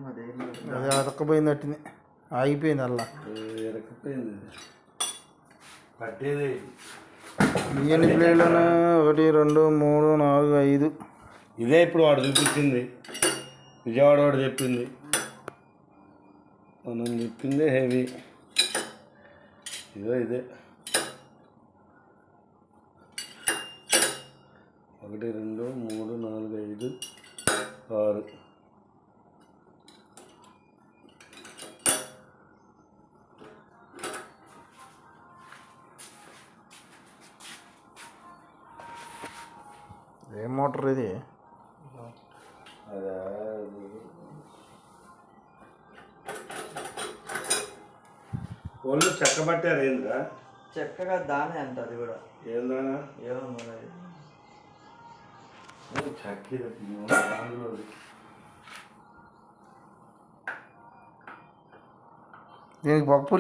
అది అతక్కపోయింది అట్టింది, ఆగిపోయింది అలా ఎరకపోయింది పట్టేది. ఎన్ని ప్లేట్లను 1 2 3 4 5. ఇదే ఇప్పుడు వాడు చూపించింది, విజయవాడ వాడు చెప్పింది, మనం చెప్పిందే హెవీ. ఇదే 1 2 3 4 5 6. ఏ మోటార్ ఇది? అదే ఒళ్ళు చెక్క పట్టారు. ఏంద్రా చెక్కగా దానే అంట, అది కూడా ఏందా ఏమో మరి చక్కి దీనికి పప్పు